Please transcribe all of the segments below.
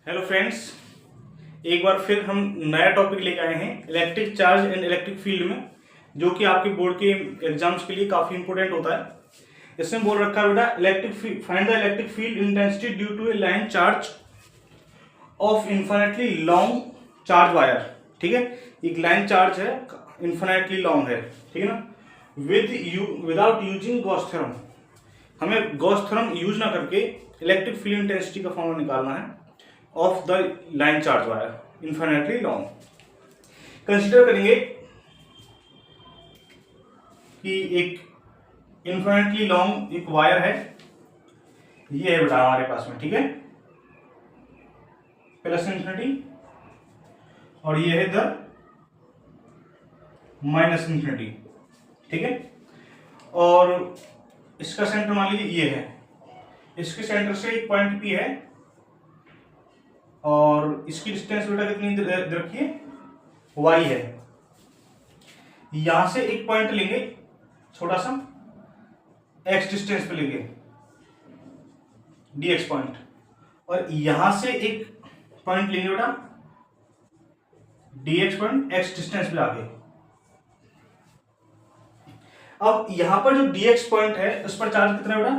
Hello friends, एक बार फिर हम नया टॉपिक लेके आए हैं electric charge and electric field में, जो कि आपके बोर्ड के एग्जाम्स के लिए काफ़ी इंपॉर्टेंट होता है। इसमें बोल रखा है बेटा electric find the electric field intensity due to a line charge of infinitely long charge wire. ठीक है, एक लाइन चार्ज है, इन्फिनिटली लॉन्ग है, ठीक है ना, विदाउट यूजिंग गॉस थ्योरम। हमें गॉस थ्योरम यूज ना करके इलेक्ट्रिक फील्ड इंटेंसिटी का फॉर्मूला निकालना है of the line charge wire infinitely long. Consider करेंगे कि एक इन्फिनिटली लॉन्ग एक वायर है, ये है बेटा हमारे पास में, ठीक है, प्लस इन्फिनिटी, और ये है इधर माइनस इन्फिनिटी, ठीक है। और इसका सेंटर मान लीजिए ये है, इसके सेंटर से एक पॉइंट पी है और इसकी डिस्टेंस बेटा कितनी रखिए, y है। यहां से एक पॉइंट लेंगे छोटा सा, x डिस्टेंस पे लेंगे dx पॉइंट, और यहां से एक पॉइंट लेंगे बेटा dx पॉइंट x डिस्टेंस पे आके। अब यहां पर जो dx पॉइंट है उस पर चार्ज कितना है बेटा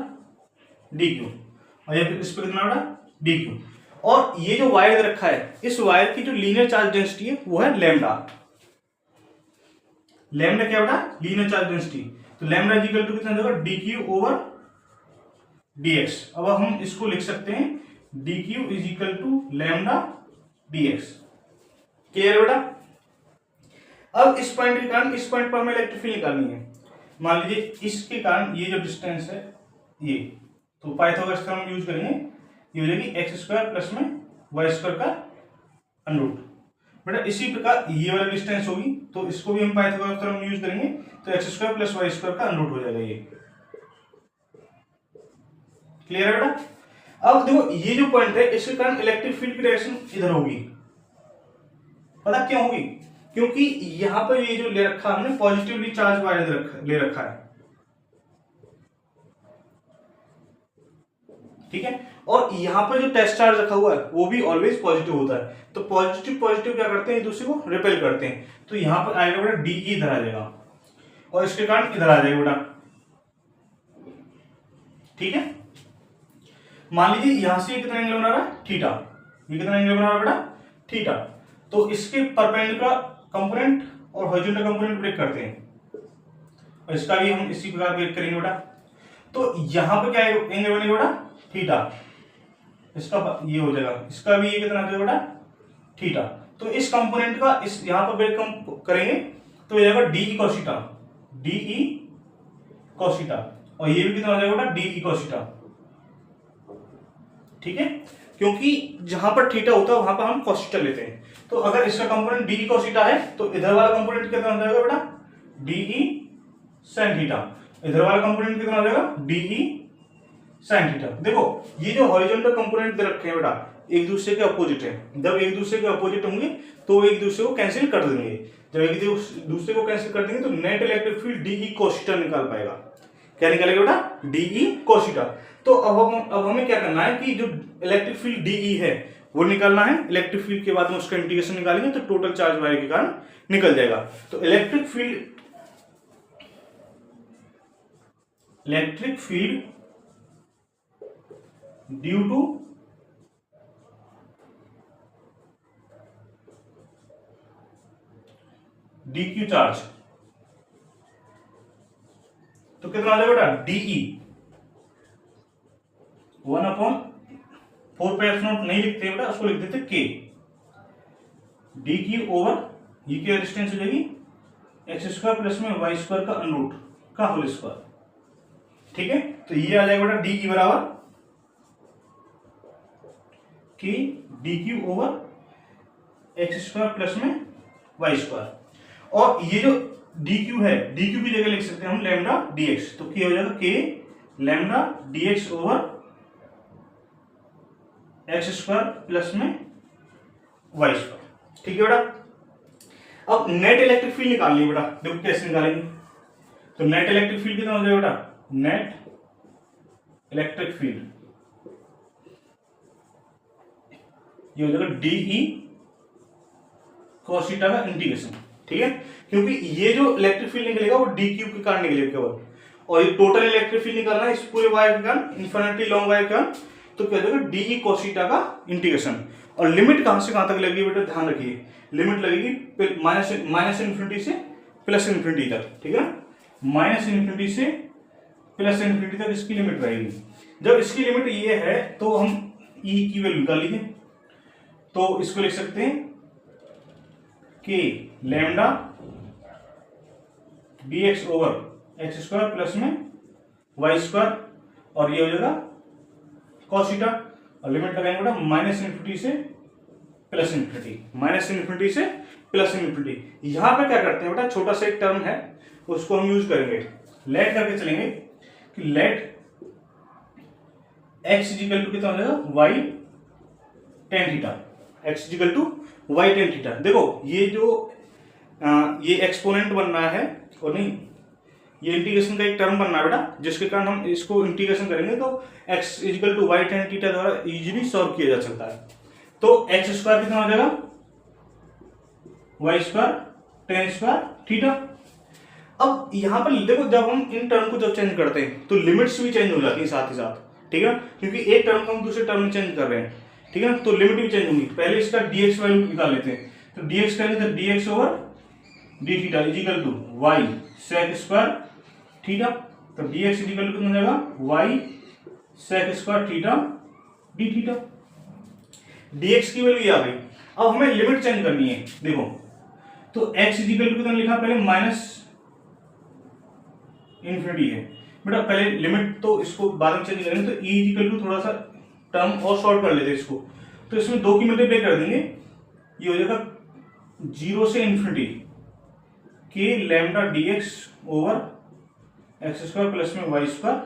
dq, और इस पर कितना बेटा dq। और ये जो वायर रखा है, इस वायर की जो लीनियर चार्ज डेंसिटी है वो है लैम्डा। लैम्डा क्या बेटा, लीनियर चार्ज डेंसिटी। तो लैम्डा इज इक्वल टू कितना होगा, dq ओवर dx। अब हम इसको लिख सकते हैं dq is equal to lambda dx। Clear बेटा। अब इस पॉइंट के कारण इस पॉइंट पर हमें इलेक्ट्रिक फील्ड निकालनी है। मान लीजिए इसके कारण ये जो डिस्टेंस है ये, तो पाइथागोरस का हम यूज करेंगे, ये हो जाएगी एक्स स्क्वायर प्लस में वाई स्क्वायर का अंडरूट। बेटा इसी प्रकार ये वाली डिस्टेंस होगी, तो इसको भी हम पाइथागोरस थ्योरम यूज करेंगे, तो x square plus y square का अंडरूट हो जाएगा ये। क्लियर है बेटा। अब देखो ये जो पॉइंट है, इसके कारण इलेक्ट्रिक फील्ड की डायरेक्शन इधर होगी। पता क्यों होगी? क्योंकि यहां पर ये जो ले रखा हमने पॉजिटिवली चार्ज वायर ले रखा है, ठीक है। और यहां पर जो टेस्ट चार्ज रखा हुआ है वो भी ऑलवेज पॉजिटिव होता है। तो पॉजिटिव पॉजिटिव क्या करते हैं, एक दूसरे को रिपेल करते हैं। तो यहां पर आएगा बेटा डी इधर आ जाएगा, और इसके कारण इधर आ जाएगा बेटा, ठीक है। मान लीजिए यहां से कितना एंगल बना रहा है, थीटा। ये कितना एंगल बना रहा है बेटा, थीटा। तो इसके परपेंडिकुलर कंपोनेंट और हॉरिजॉन्टल कंपोनेंट ब्रेक करते हैं, और इसका भी हम इसी प्रकार ब्रेक करेंगे बेटा। तो यहां पर क्या एंगल बनेगा बेटा, थीटा। इसका ये हो जाएगा, इसका भी ये कितना हो जाएगा बेटा, थीटा। तो इस कंपोनेंट का इस यहां पर ब्रेक करेंगे तो ये जाएगा D cos theta, D cos theta, और ये भी कितना हो जाएगा बेटा, डी cos थीटा, ठीक है। क्योंकि जहां पर थीटा होता है वहां पर हम cos थीटा लेते हैं। तो अगर इसका कंपोनेंट डी cos थीटा है तो इधर वाला कंपोनेंट कितना हो जाएगा बेटा, डी sin थीटा। इधर वाला कंपोनेंट कितना हो जाएगा, डी sin थीटा। देखो ये जो हॉरिजॉन्टल कंपोनेंट दे रखे हैं बेटा, एक दूसरे के अपोजिट है। जब एक दूसरे के अपोजिट होंगे तो एक दूसरे को कैंसिल कर देंगे। जब एक दूसरे को कैंसिल कर देंगे तो net electric field D cos theta निकाल पाएगा। क्या निकालेगा बेटा, डी cos थीटा। तो अब हमें क्या करना है कि जो इलेक्ट्रिक फील्ड डी है वो निकालना है। इलेक्ट्रिक फील्ड के बाद में उसका इंटीग्रेशन निकालेंगे तो टोटल चार्ज वायर के कारण निकल जाएगा। तो electric field due to dq charge, तो कितना आ जाएगा बेटा, dE 1/4πε0 नहीं लिखते बेटा, उसको लिख देते k। dq ओवर ये क्या डिस्टेंस हो जाएगी, एक्स स्क्वायर प्लस में वाई स्क्वायर का अंडरूट का होल स्क्वायर, ठीक है। तो ये आ जाएगा बेटा dE बराबर कि dq over x square plus में वाई स्क्वायर। और ये जो dq है, dq की जगह लिख सकते हैं हम लैम्डा dx। तो क्या हो जाएगा, k lambda dx over x square plus में वाई स्क्वायर, ठीक है बेटा। अब नेट इलेक्ट्रिक फील्ड निकालनी है बेटा। देखो कैसे निकालेंगे, तो नेट इलेक्ट्रिक फील्ड कितना हो जाएगा बेटा, नेट इलेक्ट्रिक फील्ड ये हो जाएगा डी ई cos थीटा का इंटीग्रेशन, ठीक है, क्योंकि ये जो इलेक्ट्रिक फील्ड निकलेगा वो डी क्यू के कारण निकलेगा केवल, और ये टोटल इलेक्ट्रिक फील्ड निकलना है इस पूरे वायर के कारण, इन्फिनिटी लॉन्ग वायर के कारण, तो क्या हो जाएगा डी ई cos थीटा का इंटीग्रेशन। और लिमिट कहां से कहां तक लगेगी बेटा, ध्यान रखिए, लिमिट लगेगी माइनस इन्फिनिटी से प्लस इन्फिनिटी तक, ठीक है, माइनस इन्फिनिटी से प्लस इन्फिनिटी तक इसकी लिमिट रहेगी। जब इसकी लिमिट ये है तो हम ई की वैल्यू निकाल लीजिए, तो इसको लिख सकते हैं कि lambda D x over x square plus में वाई स्क्वायर, और ये हो जाएगा cos थीटा, और लिमिट लगाएंगे बेटा माइनस इन्फिनिटी से प्लस इन्फिनिटी, माइनस इन्फिनिटी से प्लस इन्फिनिटी। यहां पे क्या करते हैं बेटा, छोटा सा एक टर्म है उसको हम यूज करेंगे, लेट करके चलेंगे कि लेट x इजिकल टू कितना हो जाएगा y tan theta, x equal to y tan theta. देखो ये जो ये एक्सपोनेंट बन रहा है, और नहीं ये इंटीग्रेशन का एक टर्म बन रहा है बेटा, जिसके कारण हम इसको इंटीग्रेशन करेंगे तो x equal to y tan theta द्वारा इजीली सॉल्व किया जा सकता है। तो एक्स स्क्वायर कितना हो जाएगा y square tan square theta. अब यहां पर देखो जब हम इन टर्म को जब चेंज करते हैं तो लिमिट्स भी चेंज हो जाती है साथ ही साथ, ठीक है, क्योंकि एक टर्म को हम दूसरे टर्म में चेंज कर रहे हैं, ठीक है, तो लिमिट भी चेंज होंगी। पहले इसका dx वैल्यू निकाल लेते हैं, तो dx करेंगे तो dx over d theta equal to y sec square theta, तो dx इजिकल टू कितना हो जाएगा y sec square theta d theta. dx की वैल्यू ये आ गई। अब हमें लिमिट चेंज करनी है, देखो तो x इजिकल टू कितना लिखा पहले माइनस इन्फिनिटी है बेटा, पहले लिमिट तो इसको बाद में चेंज करेंगे, तो e इजिकल टू थोड़ा सा टर्म और शॉर्ट कर लेते हैं इसको, तो इसमें दो की मल्टीप्लाई कर देंगे, ये हो जाएगा जीरो से इन्फिनिटी के lambda D x over x square plus में वाई स्क्वायर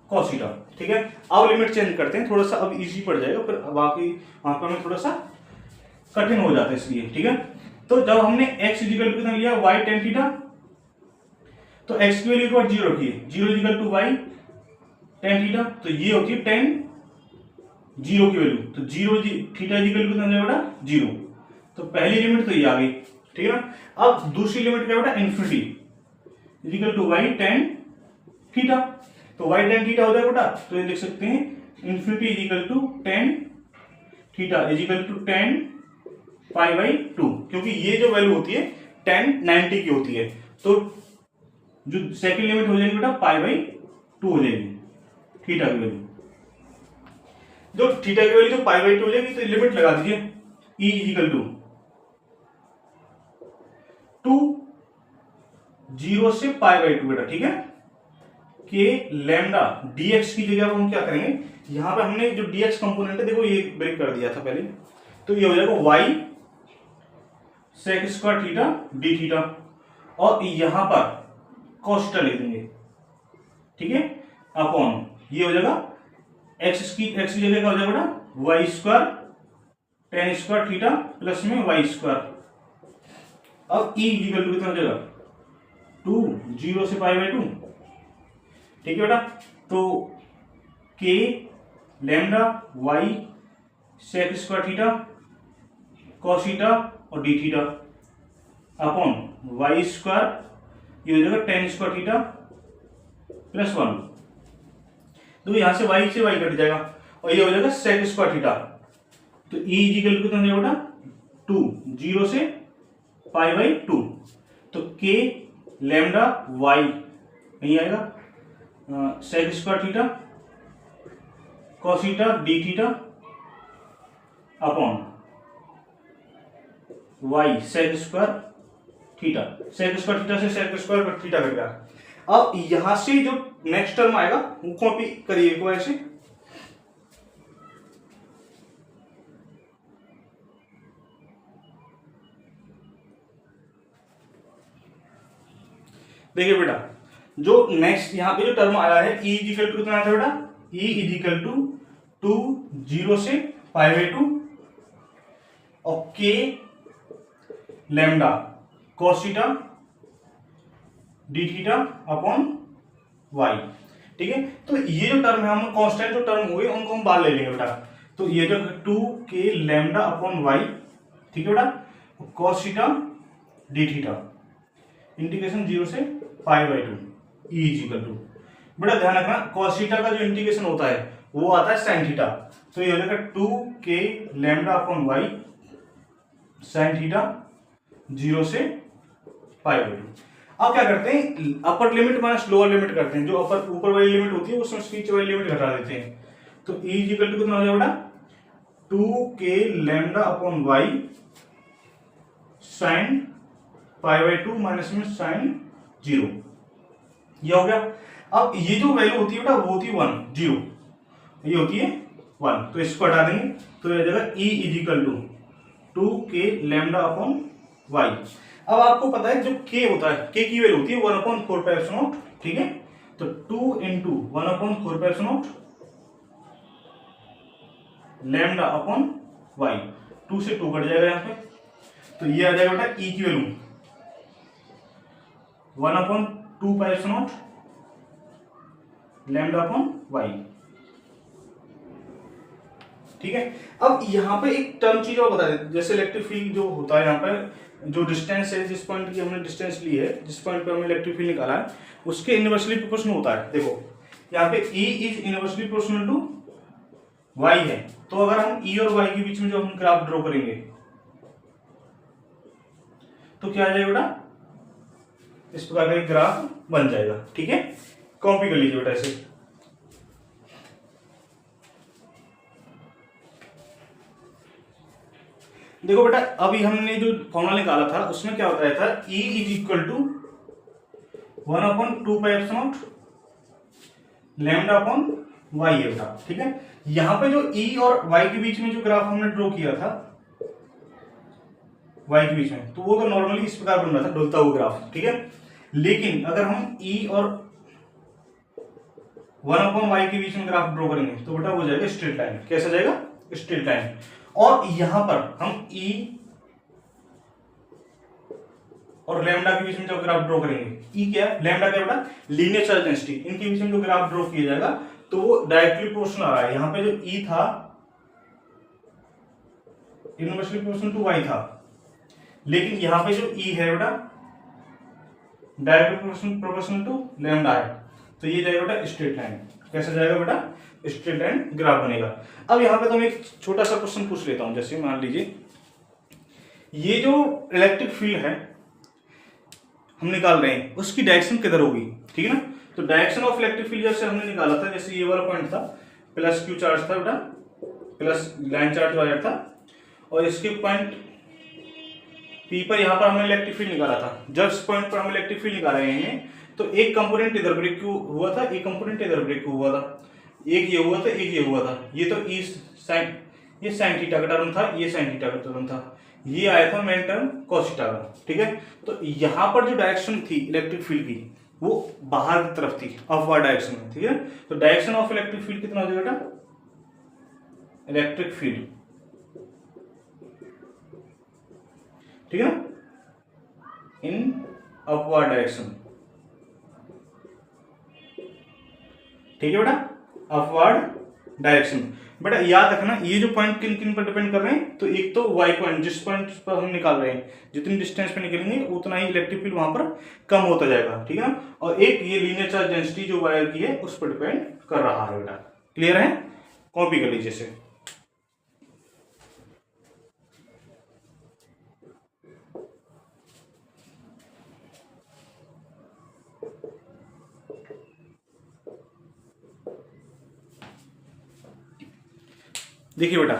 cos थीटा, ठीक है। अब लिमिट चेंज करते हैं, थोड़ा सा अब इजी पड़ जाएगा, फिर बाकी वहां पर हमें थोड़ा सा कठिन हो जाता है इसलिए, ठीक है। तो जब हमने x इजिकल टू कितना लिया वाई टेन थीटा, तो x की वैल्यू एक बार जीरो रखिए, zero equal to y tan theta, तो ये होती है टेन जीरो की वैल्यू, तो जीरो थीटा इजिकल टू कितना हो जाएगा बेटा जीरो, तो पहली लिमिट तो ये आ गई, ठीक है ना। अब दूसरी लिमिट क्या बेटा infinity equal to y tan theta, तो वाई टेन थीटा हो जाएगा बेटा, तो ये लिख सकते हैं infinity equal to tan theta equal to tan pi by two, क्योंकि ये जो वैल्यू होती है टेन 90 की होती है, तो जो सेकंड लिमिट हो जाएगी बेटा पाई बाई टू हो जाएगी थीटा की वैल्यू, जो थीटा की वैल्यू जो पाई बाई टू हो जाएगी, तो लिमिट लगा दीजिए e इजिकल टू जीरो से पाई बाई टू बेटा, ठीक है, कि लैम्डा dx की जगह हम क्या करेंगे, यहां पे हमने जो dx कंपोनेंट है देखो ये ब्रेक कर दिया था पहले, तो ये हो जाएगा y sec square theta d theta, और यहां पर cos थीटा लिख देंगे, ठीक है, अपॉन ये हो जाएगा x की जगह क्या हो जाएगा बेटा y square tan square theta plus में वाई स्क्वायर। अब e इक्वल टू कितना हो जाएगा टू जीरो से पाई बाई टू, ठीक है बेटा, तो k lambda Y sec square theta cos theta और D theta upon Y square ये हो जाएगा tan square theta plus one, तो यहां से y कट जाएगा, और ये हो जाएगा सेक स्क्वायर थीटा, तो e इजिकल टू कितना हो जाएगा बेटा टू जीरो से पाई बाई टू, तो k लैम्डा y नहीं आएगा sec square theta cos theta d theta upon y sec square theta, sec square theta से सेक स्क्वायर थीटा कट गया। अब यहां से जो नेक्स्ट टर्म आएगा वो कॉपी करिए को ऐसे, देखिए बेटा जो नेक्स्ट यहां पे जो टर्म आया है e इजिकल टू कितना आया था बेटा, e equal to two zero से पाई बाई टू और k lambda cos theta d theta upon y, ठीक है। तो ये जो टर्म है हम कांस्टेंट जो टर्म हुए उनको हम बाहर ले लेंगे बेटा, तो ये जो 2k लैम्डा अपॉन वाई, ठीक है बेटा, cos theta d theta, integration 0 से π/2 ई इज इक्वल टू, बेटा ध्यान रखना कॉस थीटा का जो इंटीग्रेशन होता है वो आता है साइन थीटा, तो ये हो जाएगा 2k lambda upon Y sine theta 0 से π/2। अब क्या करते हैं, upper limit minus lower limit करते हैं, जो अपर ऊपर वाली लिमिट होती है उसमें नीचे वाली लिमिट घटा देते हैं, तो ई इज इक्वल टू कितना हो जाएगा बेटा 2k lambda upon Y sine π/2 minus में साइन 0, ये हो गया। अब ये जो वैल्यू होती है बेटा वो होती है 1 0, ये होती है 1, तो इसको हटा देंगे तो ये जाएगा E is equal to 2k lambda upon y. अब आपको पता है जो k होता है, k की वैल्यू होती है 1/4π0, ठीक है, तो 2 इंटू 1/4π0 लैम्डा अपॉन वाई, 2 से 2 कट जाएगा यहाँ पे, तो ये आ जाएगा बेटा e की वैल्यू 1/2π0 लैम्डा अपॉन वाई, ठीक है। अब यहाँ पे एक टर्म चीज और बता देते, जैसे इलेक्ट्रिक फील्ड जो होता है यहाँ पे जो डिस्टेंस है, जिस पॉइंट की हमने डिस्टेंस ली है, जिस पॉइंट पे हमने इलेक्ट्रिक फील्ड निकाला है उसके इनवर्सली प्रोपोर्शनल होता है। देखो यहाँ पे E इज इनवर्सली प्रोपोर्शनल टू Y है, तो अगर हम E और Y के बीच में जो हम ग्राफ ड्रॉ करेंगे तो क्या आ जाएगा बेटा, इस प्रकार का एक ग्राफ बन जाएगा, ठीक है। कॉपी कर लीजिए बेटा इसे। देखो बेटा अभी हमने जो फॉर्मूला निकाला था उसमें क्या बताया था, E is equal to 1/2π0 lambda upon Y है बेटा, ठीक है। यहां पे जो E और Y के बीच में जो ग्राफ हमने ड्रॉ किया था Y के बीच में, तो वो तो नॉर्मली इस प्रकार बन रहा था, डुलता हुआ ग्राफ, ठीक है। लेकिन अगर हम E और 1/y के बीच में ग्राफ ड्रॉ करेंगे तो बेटा हो जाएगा स्ट्रेट लाइन। कैसा जाएगा, स्ट्रेट लाइन। और यहां पर हम E और लैम्डा के बीच में जो ग्राफ ड्रॉ करेंगे, E क्या है, लैम्डा क्या बेटा, लीनियर चार्ज डेंसिटी, इनके बीच में जो ग्राफ ड्रॉ किया जाएगा तो वो डायरेक्टली प्रोपोर्शनल आ रहा है। यहां पे जो E था इनवर्सली प्रोपोर्शनल टू Y था, लेकिन यहां पे जो E है बेटा डायरेक्टली प्रोपोर्शनल टू लैम्डा है, तो ये जाएगा बेटा स्ट्रेट लाइन। कैसा जाएगा बेटा, स्ट्रेट लाइन ग्राफ बनेगा। अब यहाँ पे तो मैं एक छोटा सा क्वेश्चन पूछ लेता हूं, जैसे मान लीजिए ये जो इलेक्ट्रिक फील्ड है हम निकाल रहे हैं उसकी डायरेक्शन किधर होगी, ठीक है ना। तो डायरेक्शन ऑफ इलेक्ट्रिक फील्ड जैसे हमने निकाला था, जैसे ये वाला पॉइंट था प्लस क्यू चार्ज था बेटा, प्लस लाइन चार्ज वायर था, और इसके पॉइंट पी पर यहाँ पर हमने इलेक्ट्रिक फील्ड निकाला था। जब इस पॉइंट पर हम इलेक्ट्रिक फील्ड निकाल रहे हैं तो एक कंपोनेंट इधर ब्रेक हुआ था, एक कंपोनेंट इधर ब्रेक हुआ था, एक ये हुआ था, एक ये हुआ था। ये तो ई साइन, ये साइन थीटा का टर्म था, ये साइन थीटा का टर्म था, ये आया था मेन टर्म कॉस थीटा का, ठीक है। तो यहाँ पर जो डायरेक्शन थी इलेक्ट्रिक फील्ड की वो बाहर की तरफ थी, अपवर्ड डायरेक्शन में, ठीक है। तो डायरेक्शन ऑफ इलेक्ट्रिक फील्ड कितना हो जाएगा बेटा, इलेक्ट्रिक फील्ड, ठीक है ना, इन अपवर्ड डायरेक्शन, ठीक है बेटा, अपवर्ड डायरेक्शन। बेटा याद रखना ये जो पॉइंट किन किन पर डिपेंड कर रहे हैं, तो एक तो y पॉइंट, जिस पॉइंट पर हम निकाल रहे हैं जितनी डिस्टेंस पे निकलेंगे उतना ही इलेक्ट्रिक फील्ड वहां पर कम होता जाएगा, ठीक है ना। और एक ये लीनियर चार्ज डेंसिटी जो वायर की है उस पर डिपेंड कर रहा है बेटा। क्लियर है, कॉपी कर लीजिए इसे। देखिए बेटा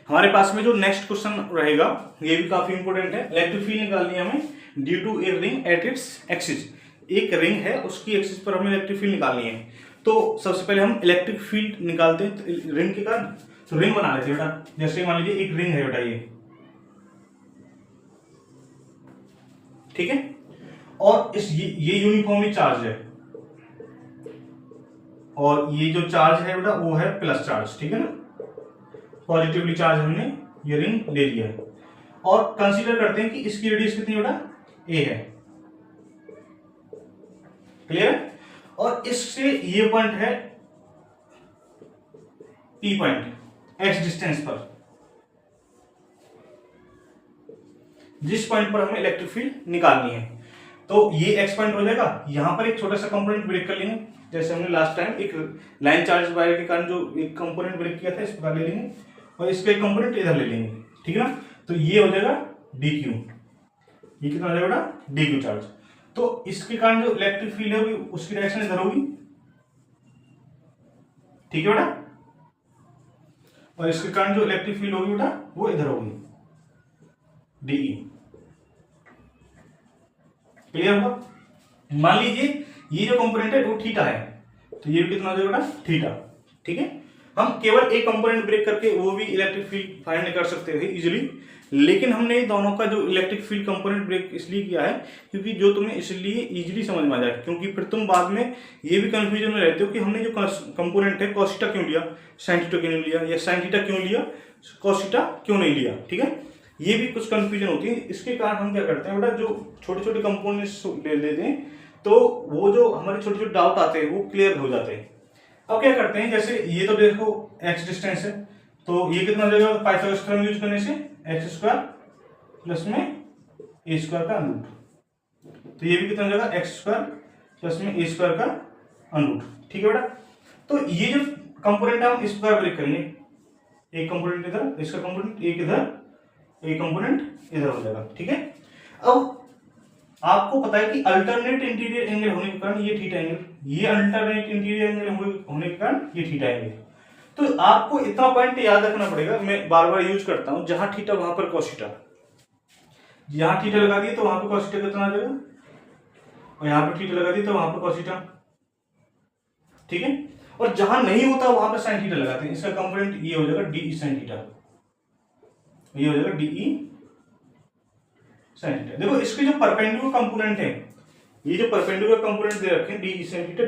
हमारे पास में जो नेक्स्ट क्वेश्चन रहेगा ये भी काफी इंपोर्टेंट है। इलेक्ट्रिक फील्ड निकालनी है हमें due to a ring at its axis. एक रिंग है उसकी एक्सिस पर हमें इलेक्ट्रिक फील्ड निकालनी है। तो सबसे पहले हम इलेक्ट्रिक फील्ड निकालते हैं तो रिंग के कारण तो रिंग बना लेते हैं बेटा। जैसे मान लीजिए एक रिंग है बेटा ये, ठीक है, और इस ये यूनिफॉर्मली चार्ज है और ये जो चार्ज है बेटा वो है प्लस चार्ज, ठीक है ना, पॉजिटिवली चार्ज हमने ये रिंग ले लिया है। और कंसीडर करते हैं कि इसकी रेडियस कितनी बेटा a है, क्लियर है। और इससे ये पॉइंट है P पॉइंट, एक्स डिस्टेंस पर, जिस पॉइंट पर हमें इलेक्ट्रिक फील्ड निकालनी है। तो ये एक्स पॉइंट हो जाएगा। यहां पर एक छोटा सा कंपोनेंट ब्रेक कर लेंगे, जैसे हमने लास्ट टाइम एक लाइन चार्ज वायर के कारण जो एक कंपोनेंट ब्रेक किया था, इस प्रकार ले लेंगे और इसका एक कंपोनेंट इधर ले लेंगे, ठीक है ना। तो ये हो जाएगा डी क्यू, ये कितना हो जाएगा बेटा, डी क्यू चार्ज। तो इसके कारण जो इलेक्ट्रिक फील्ड है उसकी डायरेक्शन इधर होगी, ठीक है बेटा, और इसके कारण जो इलेक्ट्रिक फील्ड होगी बेटा वो इधर होगी, डीई। क्लियर होगा। मान लीजिए ये जो कंपोनेंट है वो थीटा है, तो ये भी कितना हो जाएगा बेटा, थीटा, ठीक है। हम केवल एक कंपोनेंट ब्रेक करके वो भी इलेक्ट्रिक फील्ड फाइंड कर सकते थे इजीली, लेकिन हमने दोनों का जो इलेक्ट्रिक फील्ड कंपोनेंट ब्रेक इसलिए किया है क्योंकि जो तुम्हें इसलिए इजीली समझ में आ जाए, क्योंकि फिर तुम बाद में ये भी कंफ्यूजन में रहते हो कि हमने जो कंपोनेंट है कॉस थीटा क्यों लिया, साइन थीटा क्यों नहीं लिया, या साइन थीटा क्यों लिया, कॉस थीटा क्यों नहीं लिया, ठीक है। ये भी कुछ कंफ्यूजन होती है। इसके कारण हम क्या करते हैं बेटा, जो छोटे छोटे कंपोनेंट्स ले लेते हैं, तो वो जो हमारे छोटे छोटे डाउट आते हैं वो क्लियर हो जाते हैं। अब क्या करते हैं, जैसे ये तो देखो एक्स डिस्टेंस है, तो ये कितना हो जाएगा, पाइथागोरस थ्योरम यूज करने से एक्स स्क्वायर प्लस में ए स्क्वायर का अनरूट, तो ये भी कितना हो जाएगा, एक्स स्क्वायर प्लस में ए स्क्वायर का अनरूट, ठीक है बेटा। तो ये जो कंपोनेंट हम इस प्रकार ब्रेक करेंगे, एक कंपोनेंट इधर, इसका कंपोनेंट एक इधर, एक कंपोनेंट इधर हो जाएगा, ठीक है। अब आपको पता है कि अल्टरनेट इंटीरियर एंगल होने के कारण ये थीटा एंगल, ये अल्टरनेट इंटीरियर एंगल होने के कारण ये थीटा एंगल। तो आपको इतना पॉइंट याद रखना पड़ेगा, मैं बार बार यूज करता हूं, जहां थीटा वहां पर कॉस थीटा, यहां थीटा लगा दिए तो वहां पर कॉस थीटा कितना आ जाएगा, और यहां पर थीटा लगा दिए तो वहां पर कॉस थीटा, ठीक है। और जहां नहीं होता वहां पर साइन थीटा लगाते हैं, इसका कंपोनेंट ये हो जाएगा डी साइन थीटा, ये हो जाएगा डीई साइन थीटा। देखो इसके जो परपेंडिकुलर कंपोनेंट है, ये जो परपेंडिकुलर कंपोनेंट दे रखे हैं डी साइन थीटा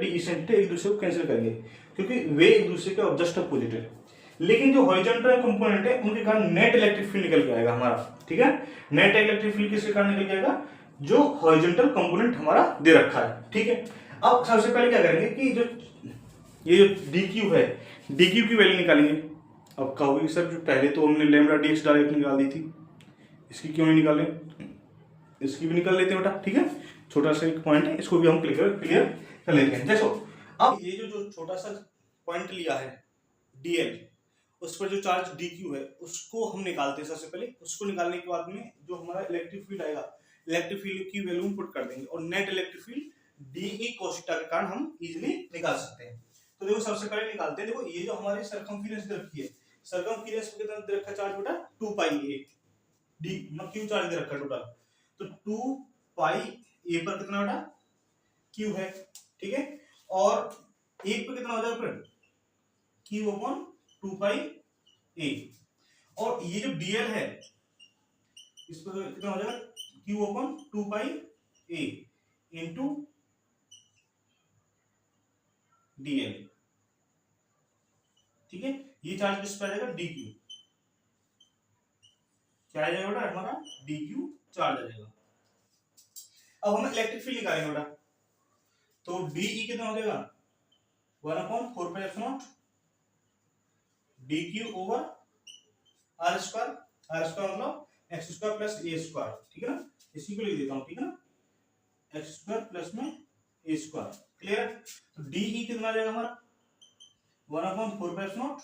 एक दूसरे को कैंसिल करेंगे क्योंकि वे एक दूसरे के जस्ट अपोजिट है। लेकिन जो हॉरिजॉन्टल कंपोनेंट है उनके कारण नेट इलेक्ट्रिक फील्ड निकल के आएगा हमारा, ठीक है। नेट इलेक्ट्रिक फील्ड किसके कारण निकल जाएगा, जो हॉरिजॉन्टल कंपोनेंट हमारा दे रखा है, ठीक है। अब सबसे पहले क्या करेंगे कि जो ये जो डी क्यू है, डी क्यू की वैल्यू निकालेंगे। अब कहोगे सर जो पहले तो हमने लैम्डा डी एक्स डायरेक्ट निकाल दी थी, इसकी क्यों नहीं निकाले, इसकी भी निकाल लेते हैं बेटा, ठीक है। छोटा सा एक पॉइंट है, इसको भी हम क्लियर कर लेते हैं। जैसो अब ये जो छोटा सा पॉइंट लिया है डीएल, उस पर जो चार्ज डी क्यू है उसको हम निकालते हैं सबसे पहले। उसको निकालने के बाद में जो हमारा इलेक्ट्रिक फील्ड आएगा, इलेक्ट्रिक फील्ड की वैल्यू पुट कर देंगे और net electric field D cos theta के कारण हम इजीली निकाल सकते हैं। तो देखो सबसे पहले निकालते हैं। देखो ये जो हमारी सरकमफेरेंस दे रखी है, सरकमफेरेंस पे कितना दे रखा चार्ज बेटा, 2 पाई ए, डी मतलब क्यू चार्ज दे रखा है टोटल, तो 2 पाई ए पर कितना बेटा, क्यू है, ठीक है। और एक पे कितना हो जाएगा फिर, क्यू अपॉन 2 पाई ए, और ये जो डीएल है इस पर कितना हो जाएगा, क्यू अपॉन 2 पाई ए इंटू डीएल, ठीक है। ये चार्ज किस पे आ जाएगा, डी क्यू, क्या आ जाएगा बेटा हमारा, डी क्यू चार्ज आ जाएगा। अब हमें इलेक्ट्रिक फील्ड निकालेंगे बेटा, तो डीई कितना हो जाएगा, 1/4 d q over r square मतलब एक्स स्क्वायर प्लस ए स्क्वायर, ठीक है ना। इसी को लिख देता हूं, ठीक है ना, एक्स स्क्वायर प्लस में ए स्क्वायर, क्लियर। तो डीई कितना आ जाएगा हमारा, 1/4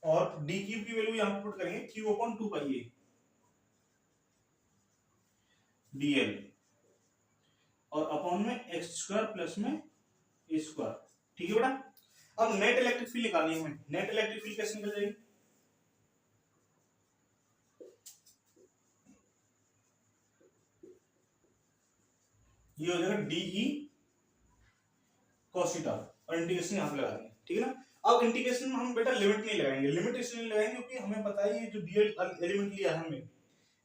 और डी क्यू की वैल्यू यहां पुट करेंगे, क्यू अपॉन 2 पाई ए डीएल, और अपॉन में एक्स स्क्वायर प्लस में ए स्क्वायर, ठीक है बेटा। अब नेट इलेक्ट्रिक फील्ड निकालनी है हमें। नेट इलेक्ट्रिक फील्ड कैसे निकल जाएगी, ये हो जाएगा डीई cos थीटा, और इंटीग्रेशन यहां पे लगा देंगे, ठीक है ना। अब इंटीग्रेशन में हम बेटा लिमिट नहीं लगाएंगे, लिमिट इसलिए नहीं लगाएंगे क्योंकि हमें पता है ये जो डीएल एलिमेंट लिया है हमने,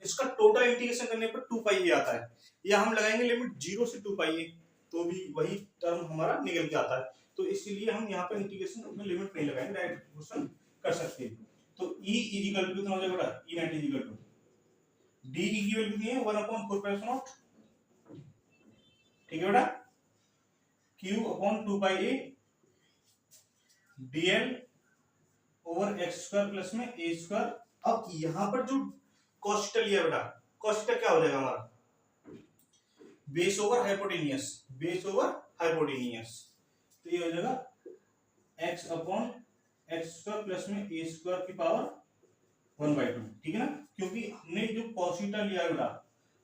इसका टोटल इंटीग्रेशन करने पर 2 पाई ए आता है, या हम लगाएंगे लिमिट 0 से 2 पाई ए तो भी वही टर्म हमारा निकल के आता है। तो इसीलिए हम यहाँ पर इंटीग्रेशन में लिमिट नहीं लगाएंगे, डायरेक्ट क्वेश्चन कर सकते हैं। तो E इक्वल टू कितना हो जाएगा बेटा, E net equal to d की वैल्यू कितनी है, 1/4, ठीक है बेटा, Q upon 2 pi a dl over x square plus में ए स्क्वायर। अब यहां पर जो cos थीटा लिया बेटा, cos थीटा क्या हो जाएगा हमारा, base over hypotenuse, base over hypotenuse. तो ये हो जाएगा x अपॉन एक्स स्क्वायर प्लस में ए स्क्वायर की पावर 1/2, ठीक है ना, क्योंकि हमने जो cos थीटा लिया बेटा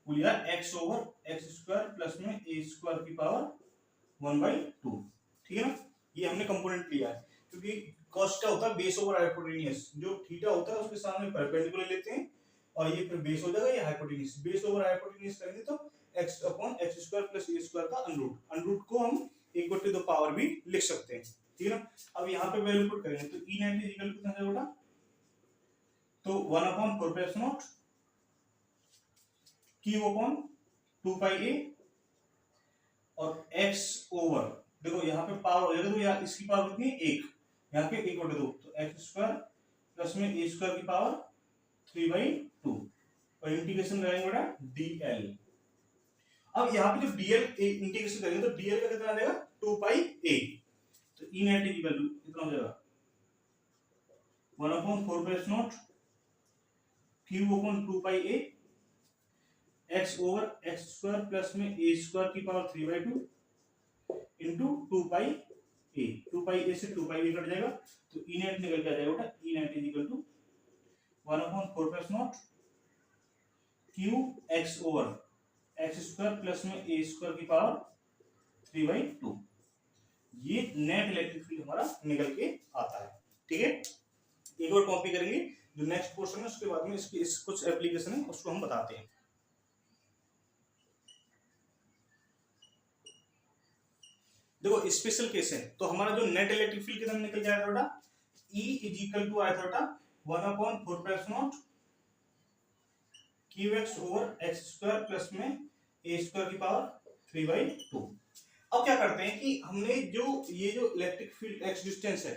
वो लिया x over x square plus में ए स्क्वायर की पावर 1/2, ठीक है ना। ये हमने कंपोनेंट लिया है क्योंकि cos थीटा होता है बेस ओवर हाइपोटेनियस, जो थीटा होता है उसके सामने परपेंडिकुलर लेते हैं और ये फिर बेस हो जाएगा, ये हाइपोटेनियस, बेस ओवर हाइपोटेनियस करेंगे तो x अपॉन एक्स स्क्वायर प्लस ए स्क्वायर का अनरूट, अनरूट को हम 1/2 पावर भी लिख सकते हैं, ठीक है ना। अब यहाँ पे वैल्यू पुट करेंगे तो e 90 इक्वल टू कितना होगा, तो 1/4 q अपॉन 2 पाई a और x ओवर, देखो यहाँ पे पावर हो जाएगा तो यहाँ इसकी पावर कितनी है 1, यहाँ पे 1/2, तो एक्स स्क्वायर प्लस में ए स्क्वायर की पावर 3/2 और इंटीग्रेशन करेंगे बेटा dl। अब यहाँ पे जो dl इंटीग्रेशन करेंगे तो dl का कितना आ जाएगा 2 पाई a, तो e 90 की वैल्यू कितना हो जाएगा 1/4 q upon 2 pi a x over x square plus में ए स्क्वायर की power 3/2 into 2 pi a, 2 pi a से 2 पाई a कट जाएगा तो e नेट निकल के आ जाएगा बेटा e net is equal to 1/4 q x over x square plus में ए स्क्वायर की पावर 3/2। ये नेट इलेक्ट्रिक फील्ड हमारा निकल के आता है, ठीक है। एक और कॉपी करेंगे जो नेक्स्ट पोर्शन है, उसके बाद में इसकी इस कुछ एप्लीकेशन है उसको हम बताते हैं। देखो स्पेशल केस है तो हमारा जो नेट इलेक्ट्रिक फील्ड कितना निकल जाएगा बेटा, E इज इक्वल टू आया था बेटा 1/4 qx over x square plus में ए स्क्वायर की पावर 3/2। अब क्या करते हैं कि हमने जो ये जो इलेक्ट्रिक फील्ड एक्स डिस्टेंस है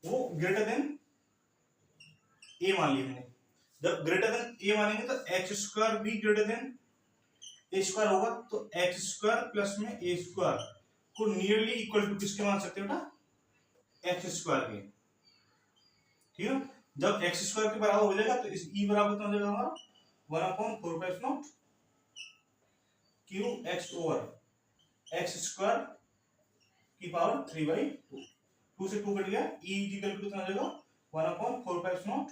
वो ग्रेटर देन ए मान लिया हमने। जब ग्रेटर देन ए मानेंगे तो एक्स स्क्वायर भी ग्रेटर देन ए स्क्वायर होगा, तो एक्स स्क्वायर प्लस में ए स्क्वायर को नियरली इक्वल टू किसके मान सकते हैं बेटा, एक्स स्क्वायर के, ठीक है। जब एक्स स्क्वायर के बराबर हो जाएगा तो इस ई बराबर कितना हो जाएगा हमारा 1/4 Q x over x square की पावर 3/2, 2 से 2 कट गया, ई इक्वल टू कितना हो जाएगा 1/4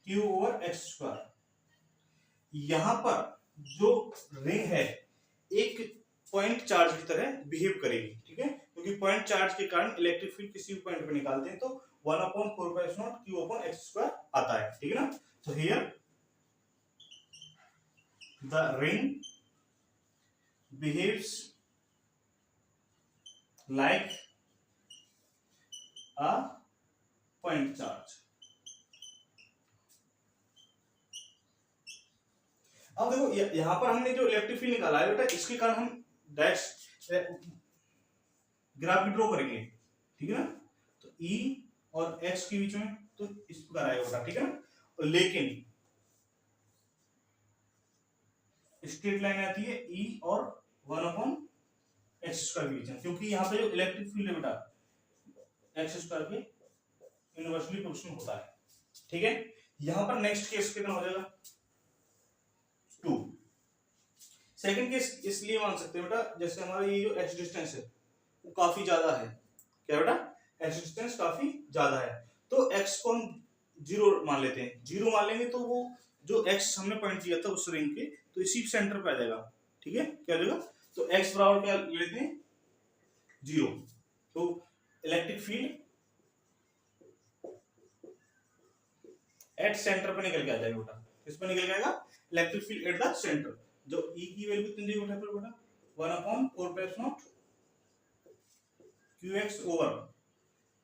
क्यू ओवर एक्स स्क्वायर। यहां पर जो रिंग है एक पॉइंट चार्ज की तरह बिहेव करेगी, ठीक है, क्योंकि पॉइंट चार्ज के कारण इलेक्ट्रिक फील्ड किसी भी पॉइंट पे निकालते हैं तो 1/4 क्यू अपॉन एक्स स्क्वायर आता है, ठीक है ना। तो here the ring behaves like a point charge. अब देखो यहां पर हमने जो इलेक्ट्रिक फील्ड निकाला है बेटा इसके कारण हम डायरेक्ट ग्राफ भी ड्रॉ करेंगे, ठीक है ना। तो E और X के बीच में तो इस प्रकार आएगा बेटा, ठीक है ना। लेकिन स्ट्रेट लाइन आती है E और 1/x स्क्वायर के बीच में, क्योंकि यहाँ पे जो इलेक्ट्रिक फील्ड है बेटा एक्स स्क्वायर के इनवर्सली प्रोपोर्शनल होता है, ठीक है। यहां पर नेक्स्ट केस कितना हो जाएगा 2। सेकंड केस इसलिए मान सकते हैं बेटा जैसे हमारा ये जो एक्स डिस्टेंस है वो काफी ज्यादा है, क्या बेटा एक्स डिस्टेंस काफी ज्यादा है, तो एक्स को हम 0 मान लेते हैं। 0 मान लेंगे तो वो जो एक्स हमने पॉइंट दिया था उस रिंग के तो इसी सेंटर पे आ जाएगा, ठीक है, क्या हो जाएगा, तो एक्स बराबर क्या लेते हैं 0, तो इलेक्ट्रिक फील्ड एट सेंटर पे निकल के आ जाएगा बेटा, किस पे निकल जाएगा electric field at the centre. जो E की वैल्यू कितनी देगी बेटा 1/4 qx over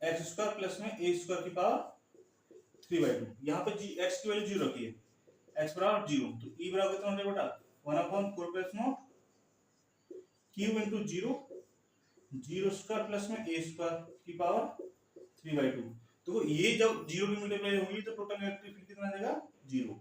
x square plus में ए स्क्वायर की पावर 3/2। यहाँ पे x की वैल्यू 0 रखी है, x बराबर 0, तो E बराबर कितना हो जाएगा बेटा 1/4 क्यूब इंटू 0 स्क्वायर प्लस में ए स्क्वायर की पावर 3/2। तो ये जब 0 की मल्टीप्लाई होगी तो टोटल इलेक्ट्रिक फील्ड कितना आ जाएगा 0,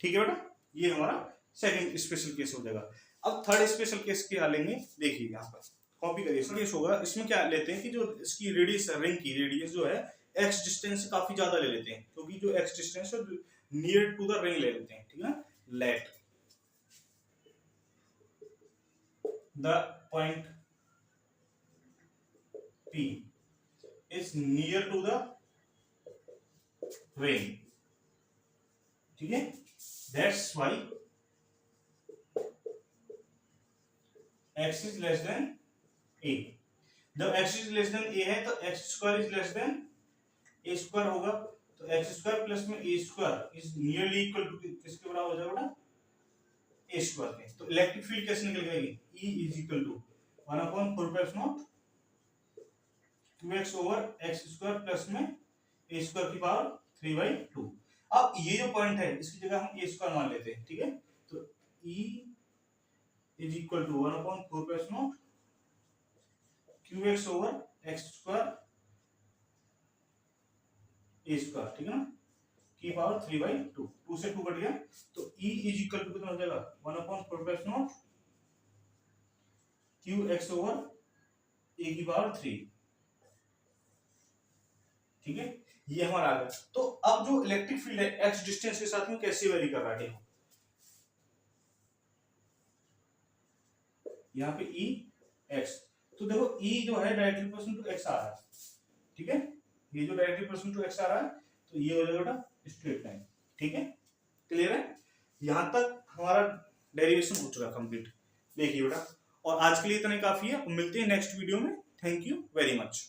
ठीक है बेटा। ये हमारा सेकंड स्पेशल केस हो जाएगा। अब थर्ड स्पेशल केस क्या लेंगे देखिए यहाँ पर कॉपी करिए। केस होगा, इसमें क्या लेते हैं कि जो इसकी रेडियस, रिंग की रेडियस जो है एक्स डिस्टेंस से काफी ज्यादा ले लेते हैं, क्योंकि जो एक्स डिस्टेंस है नियर टू द रिंग ले लेते हैं, ठीक है। Let the point P is near to the ring, ठीक है। That's why x is less than a। जब x is less than a है तो x square is less than a square होगा, तो x square प्लस में a square is nearly equal to किसके बराबर हो जाएगा बेटा, a square के। तो इलेक्ट्रिक फील्ड कैसे निकल जाएगी, E is equal to 1/4 2x over x square plus में a स्क्वायर की पावर 3/2। अब ये जो पॉइंट है इसकी जगह हम a स्क्वायर मान लेते हैं, ठीक है। तो E is equal to 1/4 qx over x square a square, ठीक है ना, की पावर 3/2। 2 से 2 कट गया, तो E इज इक्वल टू कितना हो जाएगा 1/4 qx ओवर a की पावर 3, ठीक है। ये हमारा आ गया। तो अब जो इलेक्ट्रिक फील्ड है एक्स डिस्टेंस के साथ में कैसे वेरी कर रहा है, यहाँ पे ई एक्स, तो देखो ई जो है डायरेक्टली प्रोपोर्शनल टू एक्स आ रहा है, ठीक है। ये जो डायरेक्टली प्रोपोर्शनल टू एक्स आ रहा है, तो ये हो जाएगा बेटा स्ट्रेट लाइन, ठीक है। क्लियर है, यहां तक हमारा डेरिवेशन हो चुका कंप्लीट। देखिए बेटा, और आज के लिए इतना ही काफी है, मिलते हैं नेक्स्ट वीडियो में। Thank you very much.